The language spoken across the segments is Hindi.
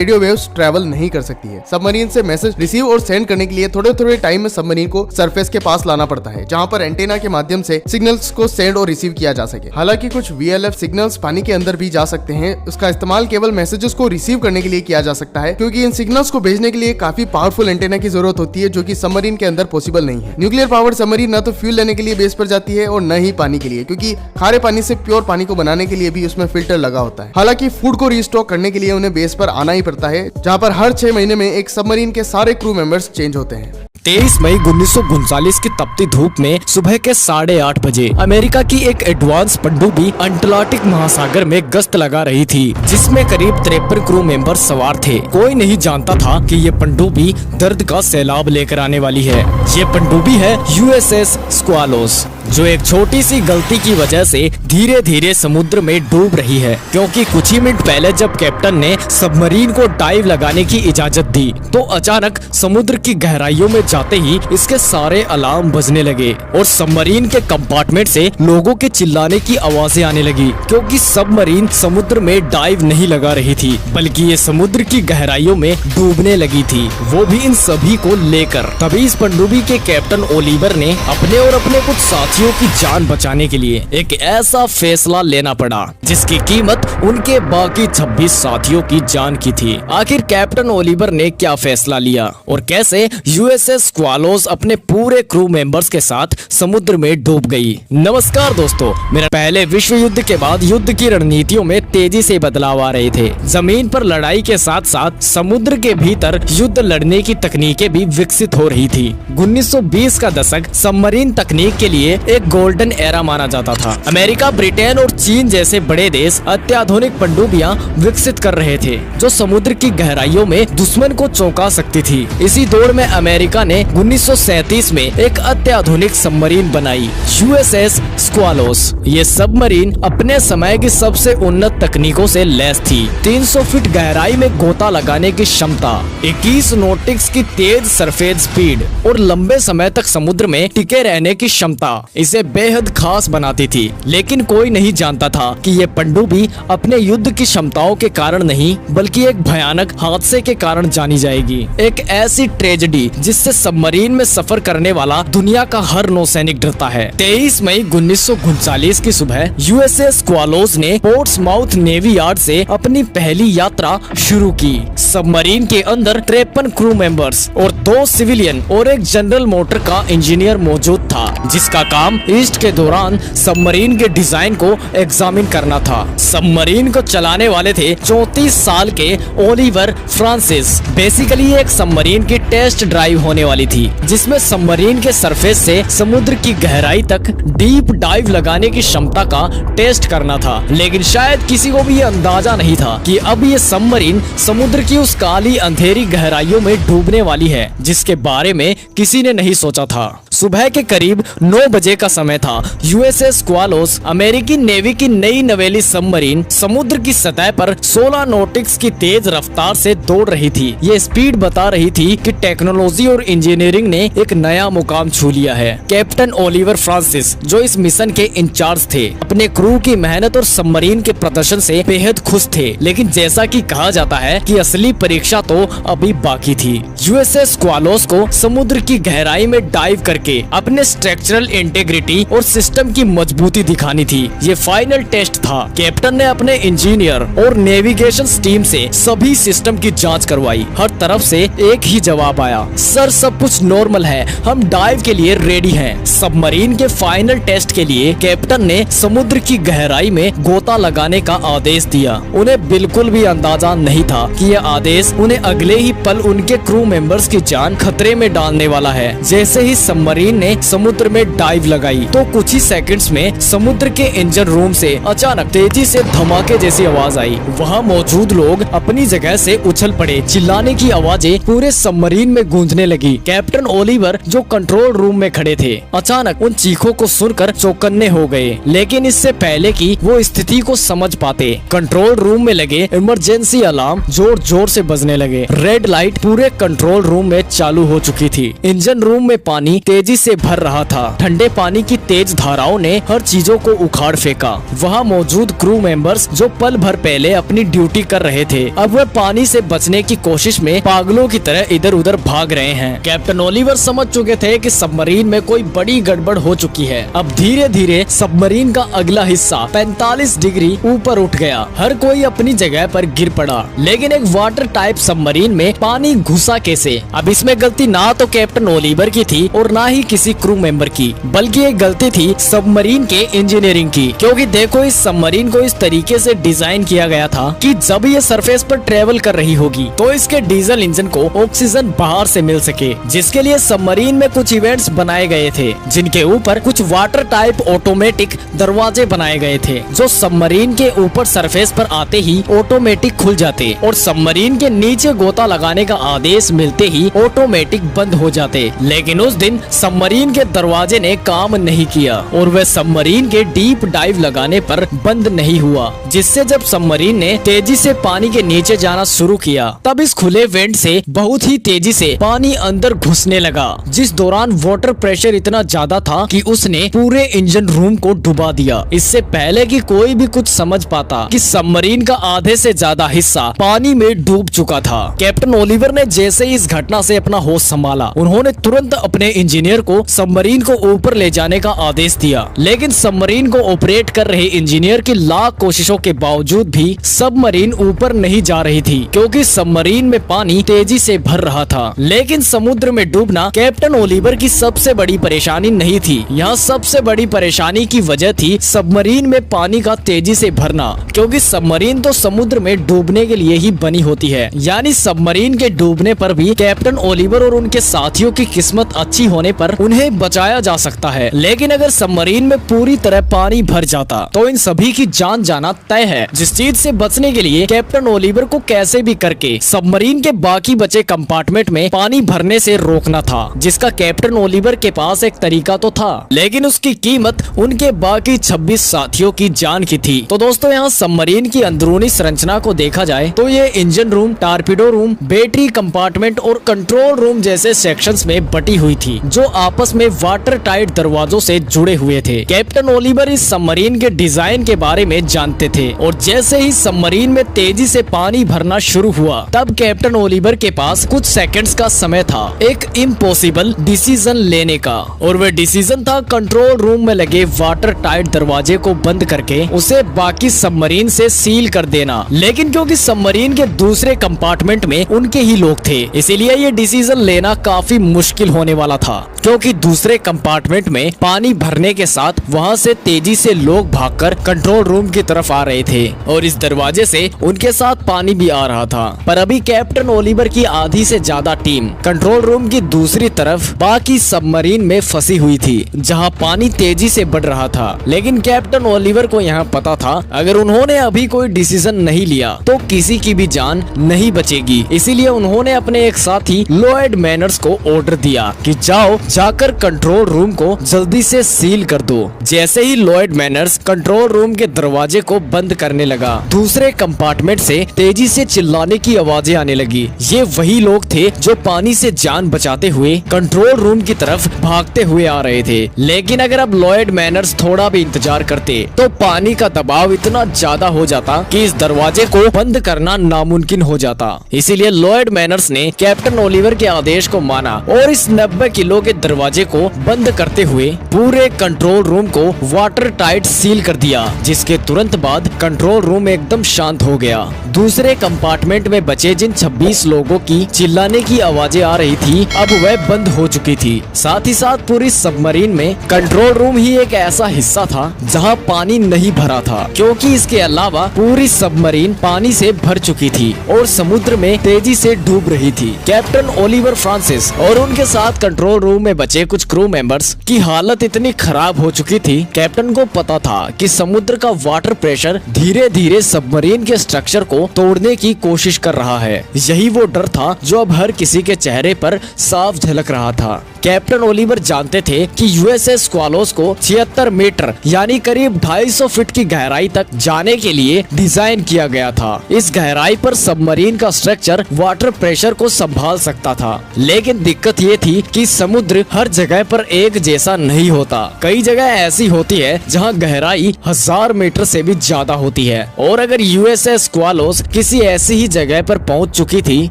रेडियो वेव्स ट्रैवल नहीं कर सकती है। सबमरीन से मैसेज रिसीव और सेंड करने के लिए थोड़े थोड़े टाइम में सबमरीन को सरफेस के पास लाना पड़ता है, जहां पर एंटेना के माध्यम से सिग्नल्स को सेंड और रिसीव किया जा सके। हालांकि कुछ VLF सिग्नल्स पानी के अंदर भी जा सकते हैं। उसका इस्तेमाल केवल मैसेजेस को रिसीव करने के लिए किया जा सकता है, क्योंकि इन सिग्नल्स को भेजने के लिए काफी पावरफुल एंटेना की जरूरत होती है, जो कि सबमरीन के अंदर पॉसिबल नहीं है। न्यूक्लियर पावर्ड सबमरीन न तो फ्यूल लेने के लिए बेस पर जाती है और न ही पानी के लिए, क्योंकि खारे पानी से प्योर पानी को बनाने के लिए भी उसमें फिल्टर लगा होता है। हालांकि फूड को रिस्टॉक करने के लिए उन्हें बेस पर आना ही पड़ता है, जहां पर हर 6 महीने में एक सबमरीन के सारे क्रू मेंबर्स चेंज होते हैं। 23 मई 1939 की तपती धूप में सुबह के 8:30 बजे अमेरिका की एक एडवांस पनडुब्बी अंटार्कटिक महासागर में गश्त लगा रही थी, जिसमें करीब 53 क्रू मेंबर सवार थे। कोई नहीं जानता था कि ये पनडुब्बी दर्द का सैलाब लेकर आने वाली है। ये पनडुब्बी है USS स्क्वालोस, जो एक छोटी सी गलती की वजह से धीरे धीरे समुद्र में डूब रही है, क्योंकि कुछ ही मिनट पहले जब कैप्टन ने सबमरीन को डाइव लगाने की इजाजत दी, तो अचानक समुद्र की गहराइयों में जाते ही इसके सारे अलार्म बजने लगे और सबमरीन के कंपार्टमेंट से लोगों के चिल्लाने की आवाजें आने लगी, क्योंकि सबमरीन समुद्र में डाइव नहीं लगा रही थी, बल्कि ये समुद्र की गहराइयों में डूबने लगी थी, वो भी इन सभी को लेकर। तभी इस पनडुब्बी के कैप्टन ओलिवर ने अपने और अपने कुछ साथियों की जान बचाने के लिए एक ऐसा फैसला लेना पड़ा, जिसकी कीमत उनके बाकी 26 साथियों की जान की थी। आखिर कैप्टन ओलिवर ने क्या फैसला लिया और कैसे USS स्क्वालोस अपने पूरे क्रू मेंबर्स के साथ समुद्र में डूब गई। नमस्कार दोस्तों, मेरा पहले विश्व युद्ध के बाद युद्ध की रणनीतियों में तेजी से बदलाव आ रहे थे। जमीन पर लड़ाई के साथ साथ समुद्र के भीतर युद्ध लड़ने की तकनीकें भी विकसित हो रही थी। 1920 का दशक सबमरीन तकनीक के लिए एक गोल्डन एरा माना जाता था। अमेरिका, ब्रिटेन और चीन जैसे बड़े देश अत्याधुनिक पनडुब्बियां विकसित कर रहे थे, जो समुद्र की गहराइयों में दुश्मन को चौंका सकती थी। इसी दौर में अमेरिका ने 1937 में एक अत्याधुनिक सबमरीन बनाई, USS स्क्वालोस। ये सबमरीन अपने समय की सबसे उन्नत तकनीकों से लैस थी। 300 फीट गहराई में गोता लगाने की क्षमता, 21 नॉटिक्स की तेज सरफेस स्पीड और लंबे समय तक समुद्र में टिके रहने की क्षमता इसे बेहद खास बनाती थी। लेकिन कोई नहीं जानता था कि ये पनडुब्बी अपने युद्ध की क्षमताओं के कारण नहीं, बल्कि एक भयानक हादसे के कारण जानी जाएगी। एक ऐसी ट्रेजेडी जिससे सबमरीन में सफर करने वाला दुनिया का हर नौसैनिक डरता है। 23 मई 1939 की सुबह USS स्क्वालोस ने पोर्ट्समाउथ नेवी यार्ड से अपनी पहली यात्रा शुरू की। सबमरीन के अंदर 53 क्रू मेंबर्स और 2 सिविलियन और एक जनरल मोटर का इंजीनियर मौजूद था, जिसका काम ईस्ट के दौरान सबमरीन के डिजाइन को एग्जामिन करना था। सबमरीन को चलाने वाले थे 34 साल के ओलिवर फ्रांसिस। बेसिकली एक सबमरीन की टेस्ट ड्राइव होने वाली थी, जिसमें सबमरीन के सरफेस से समुद्र की गहराई तक डीप डाइव लगाने की क्षमता का टेस्ट करना था। लेकिन शायद किसी को भी ये अंदाजा नहीं था कि अब ये सबमरीन समुद्र की उस काली अंधेरी गहराइयों में डूबने वाली है, जिसके बारे में किसी ने नहीं सोचा था। सुबह के करीब 9 बजे का समय था। USS स्क्वालोस अमेरिकी नेवी की नई नवेली सबमरीन समुद्र की सतह पर 16 नॉटिक्स की तेज रफ्तार से दौड़ रही थी। ये स्पीड बता रही थी कि टेक्नोलॉजी और इंजीनियरिंग ने एक नया मुकाम छू लिया है। कैप्टन ओलिवर फ्रांसिस, जो इस मिशन के इंचार्ज थे, अपने क्रू की मेहनत और सबमरीन के प्रदर्शन से बेहद खुश थे। लेकिन जैसा कि कहा जाता है कि असली परीक्षा तो अभी बाकी थी। USS स्क्वालोस को समुद्र की गहराई में डाइव करके अपने स्ट्रक्चरल इंटीग्रिटी और सिस्टम की मजबूती दिखानी थी। ये फाइनल टेस्ट था। कैप्टन ने अपने इंजीनियर और नेविगेशन टीम से सभी सिस्टम की जांच करवाई। हर तरफ से एक ही जवाब आया, सर सब कुछ नॉर्मल है, हम डाइव के लिए रेडी हैं। सबमरीन के फाइनल टेस्ट के लिए कैप्टन ने समुद्र की गहराई में गोता लगाने का आदेश दिया। उन्हें बिल्कुल भी अंदाजा नहीं था कि यह आदेश उन्हें अगले ही पल उनके क्रू मेंबर्स की जान खतरे में डालने वाला है। जैसे ही सबमरीन ने समुद्र में डाइव लगाई, तो कुछ ही सेकंड्स में समुद्र के इंजन रूम से अचानक तेजी से धमाके जैसी आवाज आई। वहाँ मौजूद लोग अपनी जगह से उछल पड़े। चिल्लाने की आवाजें पूरे सबमरीन में गूंजने लगी। कैप्टन ओलिवर, जो कंट्रोल रूम में खड़े थे, अचानक उन चीखों को सुनकर चौकन्ने हो गए। लेकिन इससे पहले कि वो स्थिति को समझ पाते, कंट्रोल रूम में लगे इमरजेंसी अलार्म जोर जोर से बजने लगे। रेड लाइट पूरे कंट्रोल रूम में चालू हो चुकी थी। इंजन रूम में पानी तेजी से भर रहा था। ठंडे पानी की तेज धाराओं ने हर चीजों को उखाड़ फेंका। वहाँ मौजूद क्रू मेंबर मेंबर्स जो पल भर पहले अपनी ड्यूटी कर रहे थे, अब वे पानी से बचने की कोशिश में पागलों की तरह इधर उधर भाग रहे हैं। कैप्टन ओलिवर समझ चुके थे कि सबमरीन में कोई बड़ी गड़बड़ हो चुकी है। अब धीरे धीरे सबमरीन का अगला हिस्सा 45 डिग्री ऊपर उठ गया। हर कोई अपनी जगह पर गिर पड़ा, लेकिन एक वाटर टाइप सबमरीन में पानी घुसा कैसे? अब इसमें गलती ना तो कैप्टन ओलिवर की थी और ना ही किसी क्रू मेंबर की, बल्कि एक गलती थी सबमरीन के इंजीनियरिंग की। क्योंकि देखो, इस सबमरीन को इस तरीके से डिजाइन किया गया था कि जब ये सरफेस पर ट्रेवल कर रही होगी तो इसके डीजल इंजन को ऑक्सीजन बाहर से मिल सके, जिसके लिए सबमरीन में कुछ इवेंट्स बनाए गए थे, जिनके ऊपर कुछ वाटर टाइप ऑटोमेटिक दरवाजे बनाए गए थे, जो सबमरीन के ऊपर सरफेस पर आते ही ऑटोमेटिक खुल जाते और सबमरीन के नीचे गोता लगाने का आदेश मिलते ही ऑटोमेटिक बंद हो जाते। लेकिन उस दिन सबमरीन के दरवाजे ने काम नहीं किया और वह सबमरीन के डीप डाइव लगाने पर बंद नहीं हुआ, जिससे जब सबमरीन ने तेजी से पानी के नीचे जाना शुरू किया तब इस खुले वेंट से बहुत ही तेजी से पानी अंदर घुसने लगा, जिस दौरान वाटर प्रेशर इतना ज्यादा था कि उसने पूरे इंजन रूम को डुबा दिया। इससे पहले कि कोई भी कुछ समझ पाता कि सबमरीन का आधे से ज्यादा हिस्सा पानी में डूब चुका था। कैप्टन ओलिवर ने जैसे ही इस घटना से अपना होश संभाला, उन्होंने तुरंत अपने इंजीनियर को सबमरीन को ऊपर ले जाने का आदेश दिया। लेकिन सबमरीन को ऑपरेट कर रहे इंजीनियर की लाख कोशिशों के बावजूद भी सबमरीन ऊपर नहीं जा रही थी, क्योंकि सबमरीन में पानी तेजी से भर रहा था। लेकिन समुद्र में डूबना कैप्टन ओलिवर की सबसे बड़ी परेशानी नहीं थी। यहाँ सबसे बड़ी परेशानी की वजह थी सबमरीन में पानी का तेजी से भरना, क्योंकि सबमरीन तो समुद्र में डूबने के लिए ही बनी होती है। यानी सबमरीन के डूबने पर भी कैप्टन ओलिवर और उनके साथियों की किस्मत अच्छी होने पर उन्हें बचाया जा सकता है। लेकिन अगर सबमरीन में पूरी तरह पानी भर जाता तो इन सभी की जान जाना तय है। जिस चीज से बचने के लिए कैप्टन ओलिवर को कैसे भी करके सबमरीन के बाकी बचे कंपार्टमेंट में पानी भरने से रोकना था, जिसका कैप्टन ओलिवर के पास एक तरीका तो था, लेकिन उसकी कीमत उनके बाकी 26 साथियों की जान की थी। तो दोस्तों, यहाँ सबमरीन की अंदरूनी संरचना को देखा जाए तो ये engine room, torpedo room, battery compartment और कंट्रोल रूम जैसे सेक्शंस में बटी हुई थी, जो आपस में वाटर टाइट दरवाजों से जुड़े हुए थे। कैप्टन ओलिवर इस सबमरीन के डिजाइन के बारे में जानते थे और जैसे ही सबमरीन में तेजी से पानी भरना शुरू हुआ तब कैप्टन ओलिवर के पास कुछ सेकंड्स का समय था एक इम्पॉसिबल डिसीजन लेने का, और वह डिसीजन था कंट्रोल रूम में लगे वाटर टाइट दरवाजे को बंद करके उसे बाकी सबमरीन से सील कर देना। लेकिन क्योंकि सबमरीन के दूसरे कंपार्टमेंट में उनके ही लोग थे, इसीलिए ये डिसीजन लेना काफी मुश्किल होने वाला था, क्योंकि दूसरे कंपार्टमेंट में पानी भरने के साथ वहां से तेजी से लोग भागकर कंट्रोल रूम की तरफ आ रहे थे और इस दरवाजे से उनके साथ पानी भी आ रहा था। पर अभी कैप्टन ओलिवर की आधी से ज्यादा टीम कंट्रोल रूम की दूसरी तरफ बाकी सबमरीन में फंसी हुई थी, जहां पानी तेजी से बढ़ रहा था। लेकिन कैप्टन ओलिवर को यहाँ पता था अगर उन्होंने अभी कोई डिसीजन नहीं लिया तो किसी की भी जान नहीं बचेगी। इसीलिए उन्होंने अपने एक साथी लॉयड मैनर्स को ऑर्डर दिया कि जाओ जाकर कंट्रोल रूम को जल्दी से सील कर दो। जैसे ही लॉयड मैनर्स कंट्रोल रूम के दरवाजे को बंद करने लगा, दूसरे कंपार्टमेंट से तेजी से चिल्लाने की आवाजें आने लगी। ये वही लोग थे जो पानी से जान बचाते हुए कंट्रोल रूम की तरफ भागते हुए आ रहे थे। लेकिन अगर अब लॉयड मैनर्स थोड़ा भी इंतजार करते तो पानी का दबाव इतना ज्यादा हो जाता कि इस दरवाजे को बंद करना नामुमकिन हो जाता। इसीलिए लॉयड मैनर्स ने कैप्टन ओलिवर के आदेश को माना और इस 90 किलो के दरवाजे को बंद करते हुए पूरे कंट्रोल रूम को वाटर टाइट सील कर दिया, जिसके तुरंत बाद कंट्रोल रूम एकदम शांत हो गया। दूसरे कंपार्टमेंट में बचे जिन 26 लोगों की चिल्लाने की आवाजें आ रही थी अब वह बंद हो चुकी थी। साथ ही साथ पूरी सबमरीन में कंट्रोल रूम ही एक ऐसा हिस्सा था जहां पानी नहीं भरा था, क्योंकि इसके अलावा पूरी सबमरीन पानी से भर चुकी थी और समुद्र में तेजी से डूब रही थी। कैप्टन ओलिवर फ्रांसिस और उनके साथ कंट्रोल रूम में बचे कुछ क्रू मेंबर्स की हालत इतनी खराब हो चुकी थी, कैप्टन को पता था कि समुद्र का वाटर प्रेशर धीरे धीरे सबमरीन के स्ट्रक्चर को तोड़ने की कोशिश कर रहा है। यही वो डर था जो अब हर किसी के चेहरे पर साफ झलक रहा था। कैप्टन ओलिवर जानते थे कि यूएसएस स्क्वालोस को 76 मीटर यानी करीब 250 फीट की गहराई तक जाने के लिए डिजाइन किया गया था। इस गहराई पर सबमरीन का स्ट्रक्चर वाटर प्रेशर को संभाल सकता था, लेकिन दिक्कत ये थी कि समुद्र हर जगह पर एक जैसा नहीं होता। कई जगह ऐसी होती है जहां गहराई 1000 मीटर से भी ज्यादा होती है, और अगर यूएसएस स्क्वालोस किसी ऐसी ही जगह पर पहुंच चुकी थी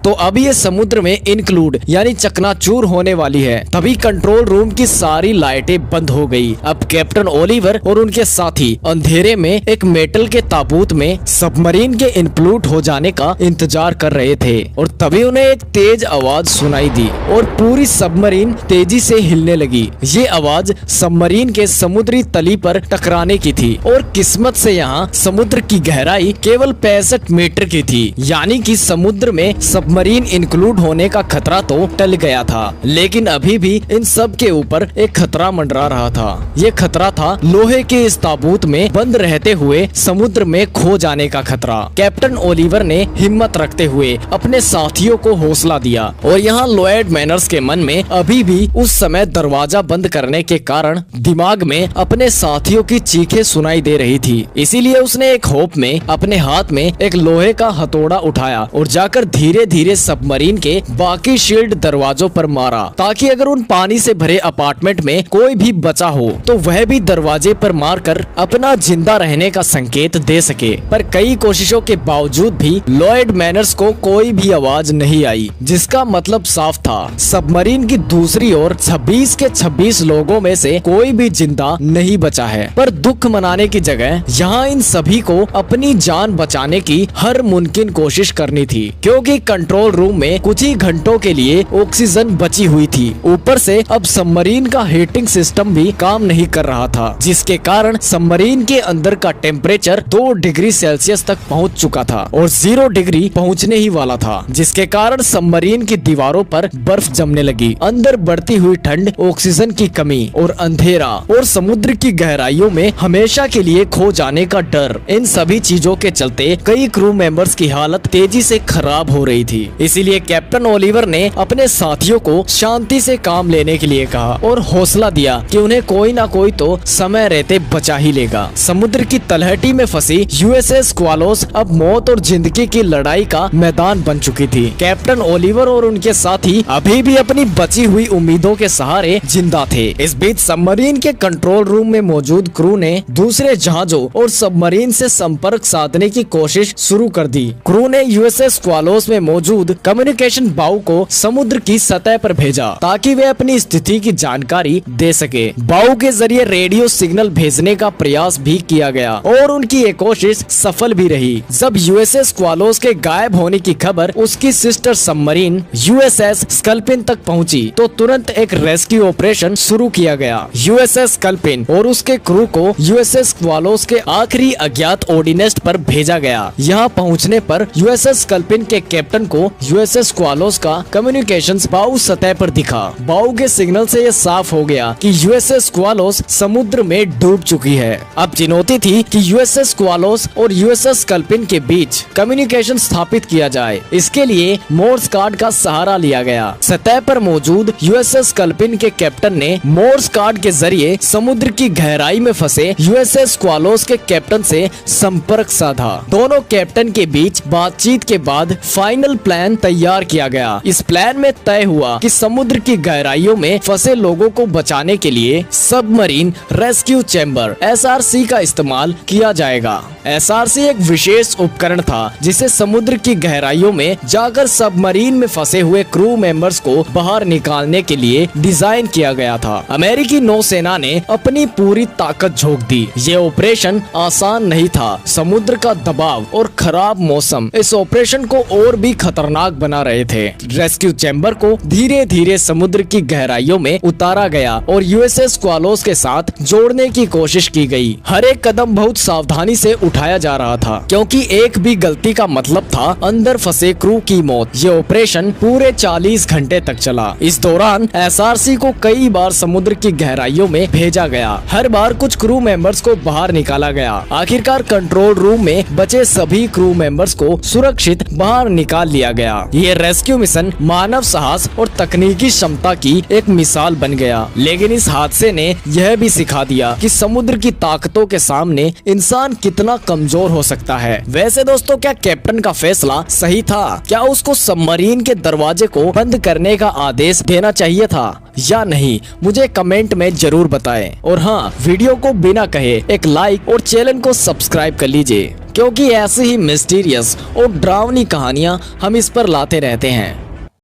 तो अब ये समुद्र में इंक्लूड यानी चकनाचूर होने वाली है। तभी कंट्रोल रूम की सारी लाइटें बंद हो गई। अब कैप्टन ओलिवर और उनके साथी अंधेरे में एक मेटल के ताबूत में सबमरीन के इंप्लूट हो जाने का इंतजार कर रहे थे, और तभी उन्हें एक तेज आवाज सुनाई दी और पूरी सबमरीन तेजी से हिलने लगी। ये आवाज सबमरीन के समुद्री तली पर टकराने की थी, और किस्मत से यहाँ समुद्र की गहराई केवल 65 मीटर की थी, यानी कि समुद्र में सबमरीन इंक्लूड होने का खतरा तो टल गया था। लेकिन अभी भी इन सब के ऊपर एक खतरा मंडरा रहा था। ये खतरा था लोहे के इस ताबूत में बंद रहते हुए समुद्र में खो जाने का खतरा। कैप्टन ओलिवर ने हिम्मत रखते हुए अपने साथियों को हौसला दिया, और यहाँ लॉयड मैनर्स के मन में अभी भी उस समय दरवाजा बंद करने के कारण दिमाग में अपने साथियों की चीखें सुनाई दे रही थी। इसीलिए उसने एक होप में अपने हाथ में एक लोहे का हथौड़ा उठाया और जाकर धीरे धीरे सबमरीन के बाकी शील्ड दरवाजों पर मारा, ताकि अगर उन पानी से भरे अपार्टमेंट में कोई भी बचा हो तो वह भी दरवाजे पर मारकर अपना जिंदा रहने का संकेत दे सके। पर कई कोशिशों के बावजूद भी लॉयड मैनर्स को कोई भी आवाज नहीं आई, जिसका मतलब साफ था सबमरीन की दूसरी ओर 26 के 26 लोगों में से कोई भी जिंदा नहीं बचा है। पर दुख मनाने की जगह यहाँ इन सभी को अपनी जान बचाने की हर मुमकिन कोशिश करनी थी, क्योंकि कंट्रोल रूम में कुछ ही घंटों के लिए ऑक्सीजन बची हुई थी। ऊपर से अब सबमरीन का हीटिंग सिस्टम भी काम नहीं कर रहा था, जिसके कारण सबमरीन के अंदर का टेम्परेचर 2 डिग्री सेल्सियस तक पहुंच चुका था और 0 डिग्री पहुंचने ही वाला था, जिसके कारण सबमरीन की दीवारों पर बर्फ जमने लगी। अंदर बढ़ती हुई ठंड, ऑक्सीजन की कमी और अंधेरा और समुद्र की गहराइयों में हमेशा के लिए खो जाने का डर, इन सभी चीजों के चलते कई क्रू मेंबर्स की हालत तेजी से खराब हो रही थी। इसीलिए कैप्टन ओलिवर ने अपने साथियों को शांति से काम लेने के लिए कहा और हौसला दिया कि उन्हें कोई ना कोई तो समय रहते बचा ही लेगा। समुद्र की तलहटी में फंसी यूएसएस स्क्वालोस अब मौत और जिंदगी की लड़ाई का मैदान बन चुकी थी। कैप्टन ओलिवर और उनके साथी अभी भी अपनी बची हुई उम्मीदों के सहारे जिंदा थे। इस बीच सबमरीन के कंट्रोल रूम में मौजूद क्रू ने दूसरे जहाजों और सबमरीन से संपर्क साधने की कोशिश शुरू कर दी। क्रू ने यूएसएस स्क्वालोस में मौजूद कम्युनिकेशन बाउ को समुद्र की सतह पर भेजा, ताकि वे अपनी स्थिति की जानकारी दे सके। बाउ के जरिए रेडियो सिग्नल भेजने का प्रयास भी किया गया और उनकी ये कोशिश सफल भी रही। जब यूएसएस स्क्वालोस के गायब होने की खबर उसकी सिस्टर सबमरीन यूएसएस स्कल्पिन तक पहुंची, तो तुरंत एक रेस्क्यू ऑपरेशन शुरू किया गया। यूएसएस स्कल्पिन और उसके क्रू को यूएसएस स्क्वालोस के आखिरी अज्ञात ऑर्डिनेस्ट पर भेजा गया। यहाँ पहुँचने पर यूएसएस स्कल्पिन के कैप्टन को यूएसएस स्क्वालोस का कम्युनिकेशंस बाउ सतह पर दिखा। बाउ के सिग्नल से ये साफ हो गया कि यूएसएस स्क्वालोस समुद्र में डूब चुकी है। अब चुनौती थी कि यूएसएस स्क्वालोस और यूएसएस स्कल्पिन के बीच कम्युनिकेशन स्थापित किया जाए। इसके लिए मोर्स कार्ड का सहारा लिया गया। सतह पर मौजूद यूएसएस स्कल्पिन के कैप्टन ने मोर्स कार्ड के जरिए समुद्र की गहराई में फंसे यूएसएस स्क्वालोस के कैप्टन से संपर्क साधा। दोनों कैप्टन के बीच बातचीत के बाद फाइनल प्लान तैयार किया गया। इस प्लान में तय हुआ कि समुद्र की गहराइयों में फंसे लोगों को बचाने के लिए सबमरीन रेस्क्यू चैम्बर (SRC) का इस्तेमाल किया जाएगा। SRC एक विशेष उपकरण था जिसे समुद्र की गहराइयों में जाकर सबमरीन में फंसे हुए क्रू मेंबर्स को बाहर निकालने के लिए डिजाइन किया गया था। अमेरिकी नौसेना ने अपनी पूरी ताकत झोंक दी। ये ऑपरेशन आसान नहीं था। समुद्र का दबाव और खराब मौसम इस ऑपरेशन को और भी खतरनाक बना रहे थे। रेस्क्यू चैम्बर को धीरे धीरे समुद्र की गहराइयों में उतारा गया और यूएसएस स्क्वालोस के साथ जोड़ने की कोशिश की गई। हर एक कदम बहुत सावधानी से उठाया जा रहा था, क्योंकि एक भी गलती का मतलब था अंदर फंसे क्रू की मौत। ये ऑपरेशन पूरे 40 घंटे तक चला। इस दौरान SRC को कई बार समुद्र की गहराइयों में भेजा गया। हर बार कुछ क्रू मेंबर्स को बाहर निकाला गया। आखिरकार कंट्रोल रूम में बचे सभी क्रू मेंबर्स को सुरक्षित बाहर निकाल लिया गया। ये रेस्क्यू मिशन मानव साहस और तकनीकी क्षमता क्षमता की एक मिसाल बन गया। लेकिन इस हादसे ने यह भी सिखा दिया कि समुद्र की ताकतों के सामने इंसान कितना कमजोर हो सकता है। वैसे दोस्तों, क्या कैप्टन का फैसला सही था? क्या उसको सबमरीन के दरवाजे को बंद करने का आदेश देना चाहिए था या नहीं? मुझे कमेंट में जरूर बताएं। और हाँ, वीडियो को बिना कहे एक लाइक और चैनल को सब्सक्राइब कर लीजिए, क्योंकि ऐसी ही मिस्टीरियस और डरावनी कहानियां हम इस पर लाते रहते हैं।